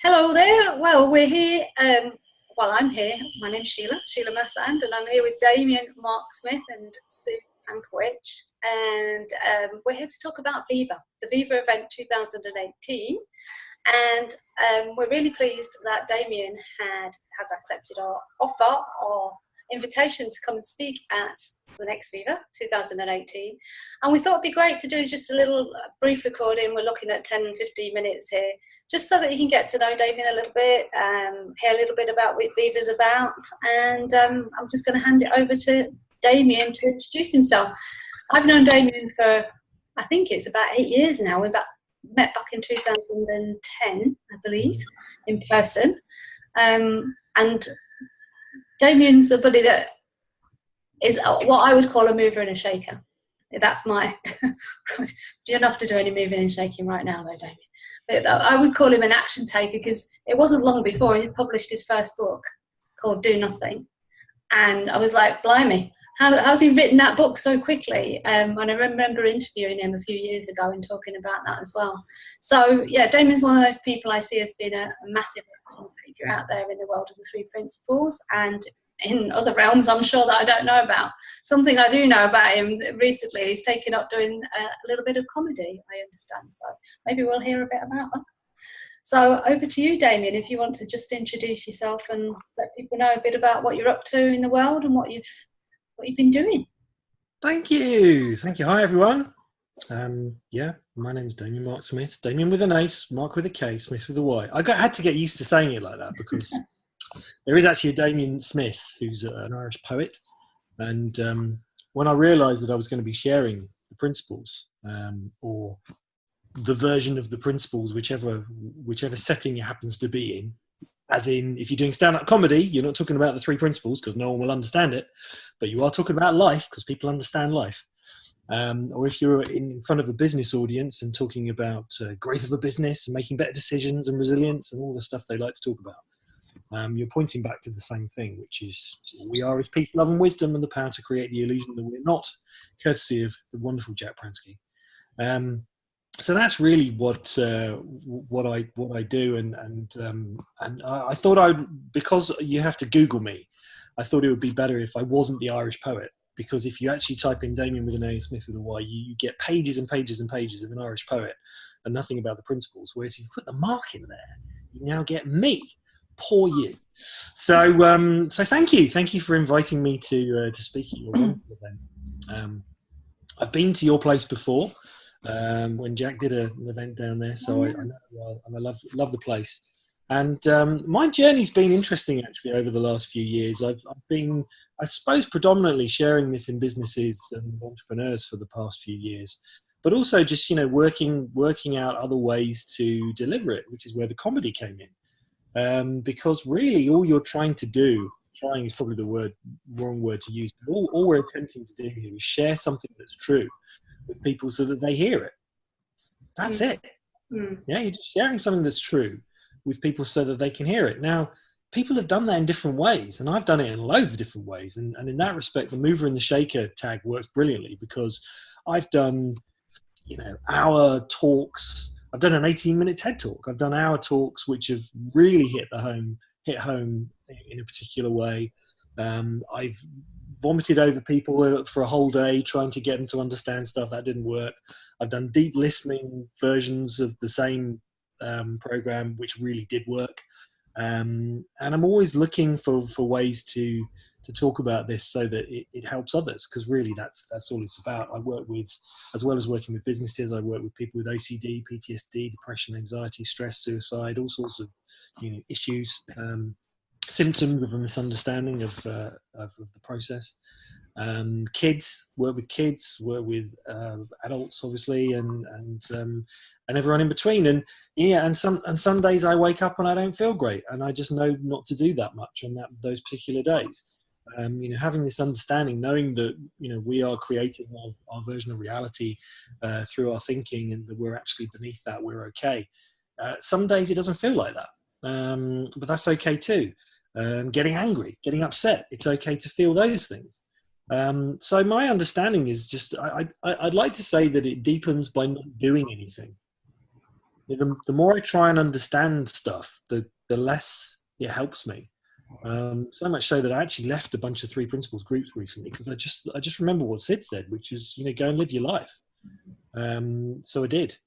Hello there. Well, we're here. I'm here. My name's Sheila Massand, and I'm here with Damian Mark Smyth and Sue Ankwich. And we're here to talk about VIVA, the VIVA event 2018. And we're really pleased that Damian has accepted our offer, our invitation to come and speak at the next VIVA 2018. And we thought it'd be great to do just a little brief recording. We're looking at 10 and 15 minutes here, just so that you can get to know Damian a little bit, hear a little bit about what VIVA's about. And I'm just going to hand it over to Damian to introduce himself. I've known Damian for, I think it's about 8 years now. We met back in 2010, I believe, in person. And Damian's somebody that is what I would call a mover and a shaker. That's my... God, you don't have to do any moving and shaking right now, though, Damian. But I would call him an action taker, because it wasn't long before he published his first book called Do Nothing. And I was like, blimey, how's he written that book so quickly? And I remember interviewing him a few years ago and talking about that as well. So, yeah, Damian's one of those people I see as being a massive action taker out there in the world of the three principles, and in other realms I'm sure that I don't know about. Something I do know about him recently, he's taken up doing a little bit of comedy, I understand. So maybe we'll hear a bit about that. So over to you, Damian, if you want to just introduce yourself and let people know a bit about what you're up to in the world and what you've been doing. Thank you. Hi, everyone. My name's Damian Mark Smyth. Damian with an A, Mark with a K, Smith with a Y. I had to get used to saying it like that, because there is actually a Damian Smith who's an Irish poet. And when I realised that I was going to be sharing the principles, or the version of the principles, whichever setting it happens to be in, as in, if you're doing stand-up comedy, you're not talking about the three principles because no one will understand it, but you are talking about life because people understand life. Or if you're in front of a business audience and talking about growth of a business and making better decisions and resilience and all the stuff they like to talk about, you're pointing back to the same thing, which is we are is peace, love and wisdom, and the power to create the illusion that we're not, courtesy of the wonderful Jack Pransky. So that's really what I do, and I thought because you have to Google me, I thought it would be better if I wasn't the Irish poet, because if you actually type in Damian with an A, Smith with a Y, you get pages and pages and pages of an Irish poet and nothing about the principles. Whereas if you put the Mark in there, you now get me. Poor you. So thank you for inviting me to speak at your wonderful event. I've been to your place before. When Jack did an event down there, so I know well, and I love the place. And my journey's been interesting actually over the last few years. I've been, I suppose, predominantly sharing this in businesses and entrepreneurs for the past few years, but also just working out other ways to deliver it, which is where the comedy came in. Because really, all you're trying to do, trying is probably the wrong word to use, but all we're attempting to do here is share something that's true with people so that they hear it. That's it. Yeah, you're just sharing something that's true with people so that they can hear it. Now, people have done that in different ways, and I've done it in loads of different ways. And in that respect, the mover and the shaker tag works brilliantly, because I've done, hour talks. I've done an 18-minute TED talk. I've done hour talks which have really hit home in a particular way. I've vomited over people for a whole day trying to get them to understand stuff. That didn't work. I've done deep listening versions of the same program, which really did work. And I'm always looking for ways to talk about this so that it helps others, because really that's all it's about. I work with, as well as working with businesses, I work with people with OCD, PTSD, depression, anxiety, stress, suicide, all sorts of issues, symptoms of a misunderstanding of the process. Kids, work with adults, obviously, and everyone in between. And some days I wake up and I don't feel great, and I just know not to do that much on those particular days. Having this understanding, knowing that we are creating our version of reality through our thinking, and that we're actually beneath that, we're okay. Some days it doesn't feel like that, but that's okay too. Getting angry, getting upset, it's okay to feel those things. So my understanding is just, I'd like to say that it deepens by not doing anything. the more I try and understand stuff, the less it helps me. So much so that I actually left a bunch of 3 Principles groups recently because I just remember what Sid said, which is, go and live your life. So I did,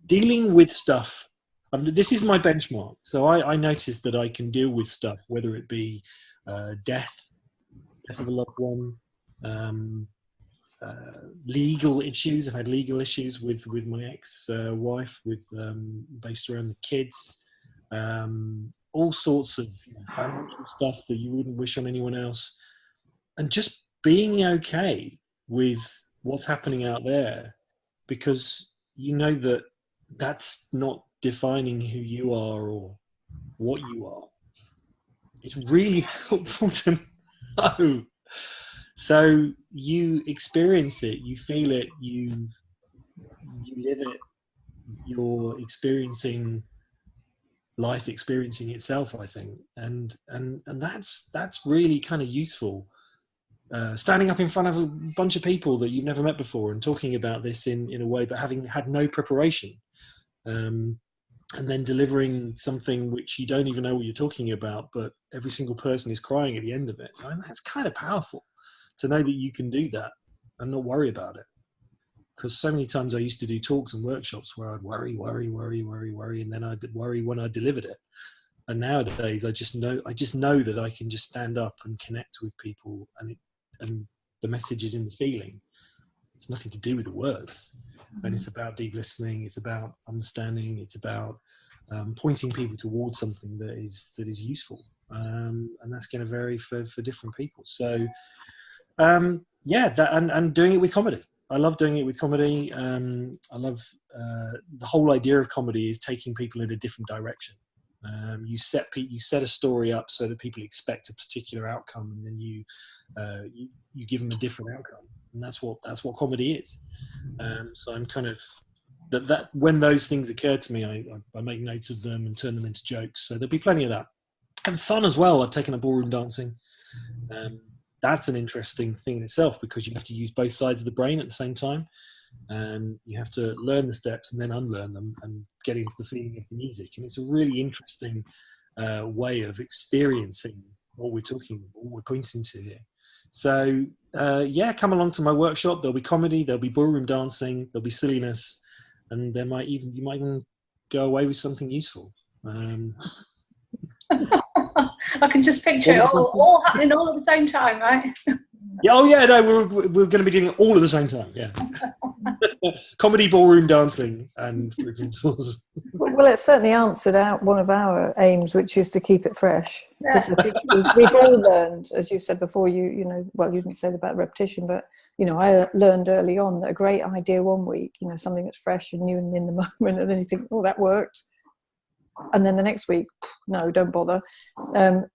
dealing with stuff. This is my benchmark. So I noticed that I can deal with stuff, whether it be death of a loved one, legal issues. I've had legal issues with my ex-wife, based around the kids. All sorts of financial stuff that you wouldn't wish on anyone else, and just being okay with what's happening out there, because that that's not defining who you are or what you are. It's really helpful to know. So you experience it, you feel it, you live it, you're experiencing life, experiencing itself, I think, and that's really kind of useful. Standing up in front of a bunch of people that you've never met before and talking about this in a way, but having had no preparation, and then delivering something which you don't even know what you're talking about, but every single person is crying at the end of it. I mean, that's kind of powerful to know that you can do that and not worry about it. Because so many times I used to do talks and workshops where I'd worry, and then I'd worry when I delivered it. And nowadays, I just know that I can just stand up and connect with people, and the message is in the feeling. It's nothing to do with the words, and it's about deep listening. It's about understanding. It's about pointing people towards something that is useful, and that's going to vary for different people. So, and doing it with comedy. I love doing it with comedy. I love the whole idea of comedy is taking people in a different direction. You set a story up so that people expect a particular outcome, and then you give them a different outcome, and that's what comedy is. So I'm kind of that when those things occur to me, I make notes of them and turn them into jokes. So there'll be plenty of that, and fun as well. I've taken up ballroom dancing. That's an interesting thing in itself, because you have to use both sides of the brain at the same time, and you have to learn the steps and then unlearn them and get into the feeling of the music. And it's a really interesting way of experiencing what we're pointing to here. So come along to my workshop. There'll be comedy, there'll be ballroom dancing, there'll be silliness, and you might even go away with something useful. I can just picture it all happening all at the same time, right? Yeah. Oh, yeah. No, we're going to be doing it all at the same time. Yeah. Comedy, ballroom dancing, and 3 Principles. Well, it certainly answered out one of our aims, which is to keep it fresh. Because I think we've all learned, as you said before, you didn't say about repetition, but I learned early on that a great idea one week, something that's fresh and new and in the moment, and then you think, oh, that worked. And then the next week, no, don't bother.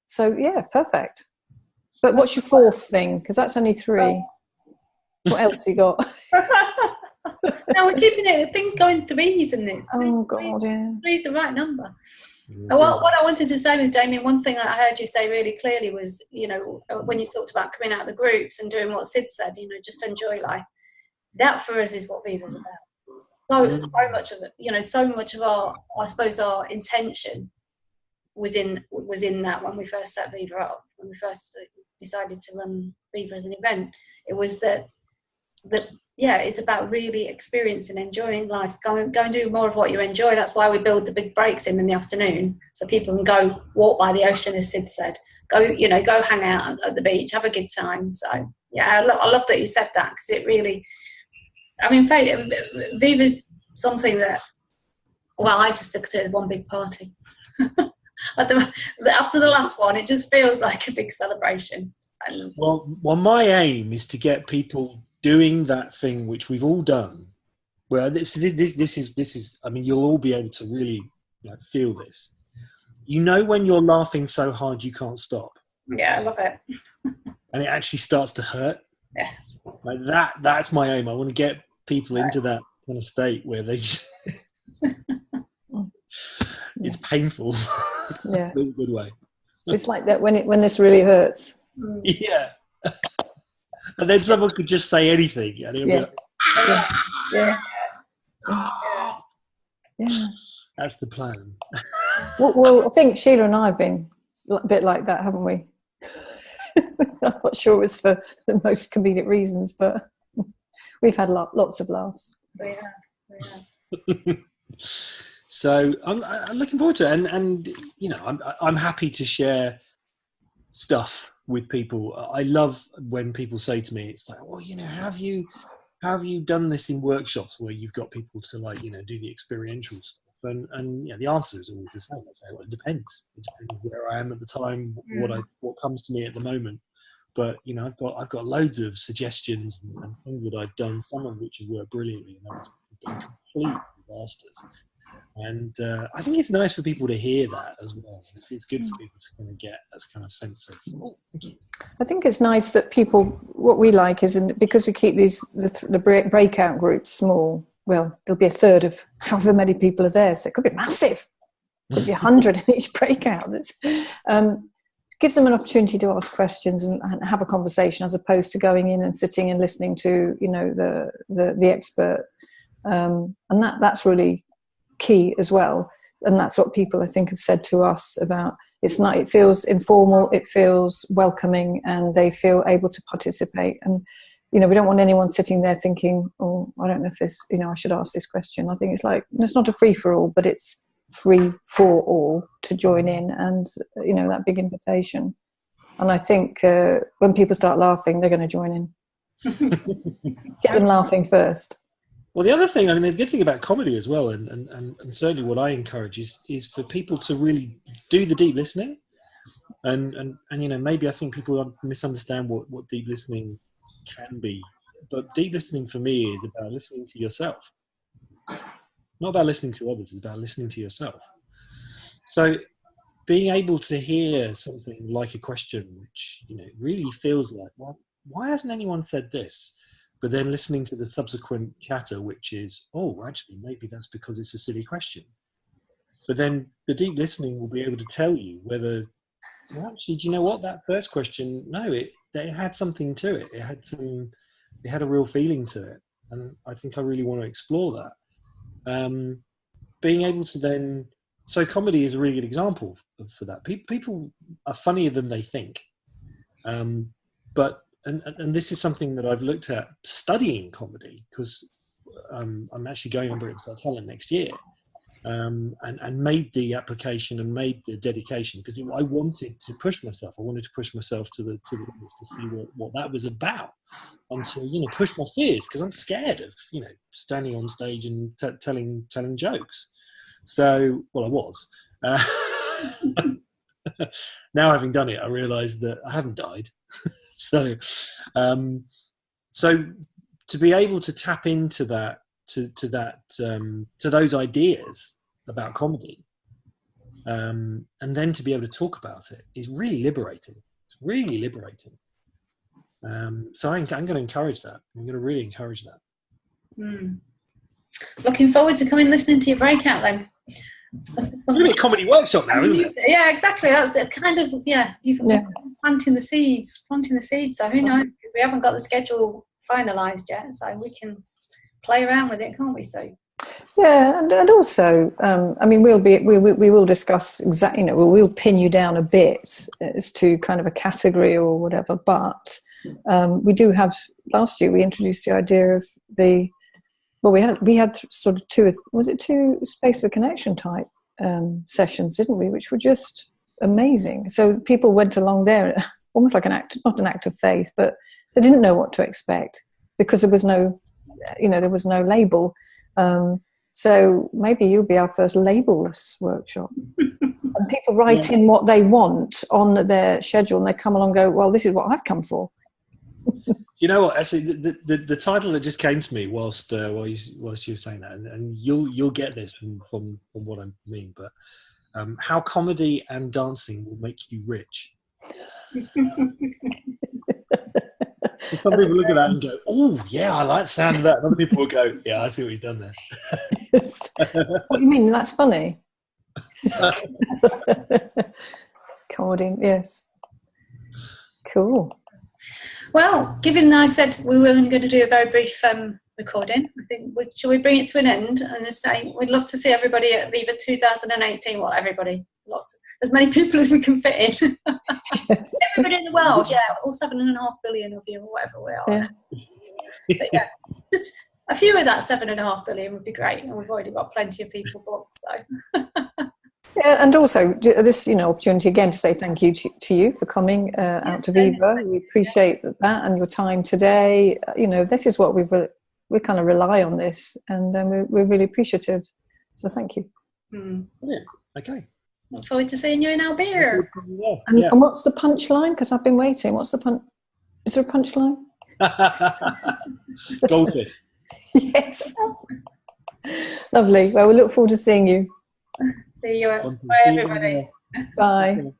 So yeah, perfect. But what's your 4th thing? Because that's only 3. What else you got? No, we're keeping it. Things go in 3s, isn't it? Oh God, yeah. 3's the right number. What I wanted to say was, Damian, one thing that I heard you say really clearly was, when you talked about coming out of the groups and doing what Sid said, just enjoy life. That for us is what VIVA's about. So much of it, so much of our intention was in that when we first set VIVA up, when we first decided to run VIVA as an event. It was that it's about really experiencing, enjoying life. Go and do more of what you enjoy. That's why we build the big breaks in the afternoon, so people can go walk by the ocean, as Sid said. Go hang out at the beach, have a good time. So yeah, I love that you said that, because it really. I mean, VIVA's something that, I just look at it as one big party. After the last one, it just feels like a big celebration. And well, my aim is to get people doing that thing which we've all done. Well, this is. I mean, you'll all be able to really feel this. When you're laughing so hard you can't stop. Yeah, I love it. And it actually starts to hurt. Yes. Like that. That's my aim. I want to get people into that kind of state where they just it's painful. Yeah. In a good way. It's like that when this really hurts. Yeah. And then someone could just say anything. And it'll be like, yeah. Yeah. That's the plan. Well, I think Sheila and I have been a bit like that, haven't we? I'm not sure it's for the most comedic reasons, but we've had lots of laughs. Yeah. So I'm looking forward to it, and you know, I'm happy to share stuff with people. I love when people say to me, it's like, well, you know, have you done this in workshops where you've got people to, like, you know, do the experiential stuff? And yeah, the answer is always the same. I say, well, it depends. It depends where I am at the time, what comes to me at the moment. But you know, I've got loads of suggestions and things that I've done, some of which have worked brilliantly, and others have been complete disasters. And I think it's nice for people to hear that as well. It's good for people to kind of get that kind of sense of, oh, thank you. I think it's nice that people, what we like is, because we keep the breakout groups small, well, there'll be a third of however many people are there, so it could be massive. It could be 100 in each breakout. Gives them an opportunity to ask questions and have a conversation, as opposed to going in and sitting and listening to, you know, the expert. And that's really key as well. And that's what people, I think, have said to us about, it feels informal, it feels welcoming, and they feel able to participate. And you know, we don't want anyone sitting there thinking, oh, I don't know if this, you know, I should ask this question. I think it's like, it's not a free for all, but it's free for all to join in, and you know, that big invitation. And I think when people start laughing, they're going to join in. Get them laughing first. Well, the other thing, I mean, the good thing about comedy as well, and certainly what I encourage is for people to really do the deep listening. And you know, maybe I think people misunderstand what deep listening can be. But deep listening for me is about listening to yourself. Not about listening to others, it's about listening to yourself. So being able to hear something like a question which, you know, really feels like, well, why hasn't anyone said this? But then listening to the subsequent chatter, which is, oh, actually, maybe that's because it's a silly question. But then the deep listening will be able to tell you whether, well, actually, do you know what? That first question, no, it had something to it. It had a real feeling to it. And I think I really want to explore that. Being able to then, so comedy is a really good example for that. People are funnier than they think. But And this is something that I've looked at studying comedy, because I'm actually going on Britain's Got Talent next year, and made the application and made the dedication because I wanted to push myself. I wanted to push myself to the limits to see what that was about, and to, you know, push my fears, because I'm scared of, you know, standing on stage and telling jokes. So, well, I was. Now, having done it, I realised that I haven't died. So to be able to tap into that, to those ideas about comedy, and then to be able to talk about it is really liberating. It's really liberating. So I'm going to encourage that. I'm going to really encourage that. Looking forward to coming listening to your breakout then. It's going to be a comedy workshop now, isn't it? Yeah, exactly. That's the kind of, you've planting the seeds. So who knows? We haven't got the schedule finalised yet, so we can play around with it, can't we, Sue? Yeah, and also, I mean, we will discuss exactly, you know, we'll pin you down a bit as to kind of a category or whatever. But we do have, last year we introduced the idea of we had sort of two Space for Connection type sessions, didn't we? Which were just amazing. So people went along there almost like not an act of faith, but they didn't know what to expect because there was no label. So maybe you'll be our first labelless workshop. And people write in what they want on their schedule, and they come along and go, well, this is what I've come for. You know what? Actually, the title that just came to me whilst you were saying that, and you'll get this from what I mean, but how comedy and dancing will make you rich. Some people look at that and go, "Oh, yeah, I like the sound of that." And other people will go, "Yeah, I see what he's done there." What do you mean? That's funny. Comedy, yes. Cool. Well, given I said we were going to do a very brief recording. I think shall we bring it to an end and just say we'd love to see everybody at VIVA 2018. Well, everybody, as many people as we can fit in. Yes. Everybody in the world, yeah, all 7.5 billion of you or whatever we are. Yeah. But yeah, just a few of that 7.5 billion would be great, and we've already got plenty of people booked. So. Yeah, and also this, opportunity again to say thank you to you for coming out to VIVA. We appreciate that and your time today. This is what we kind of rely on this, and we're really appreciative. So thank you. Yeah. Okay. Look forward to seeing you in Albania. And what's the punchline? Because I've been waiting. What's the punch? Is there a punchline? Goldfish. Yes. Lovely. Well, we look forward to seeing you. See you. Bye, everybody. Bye.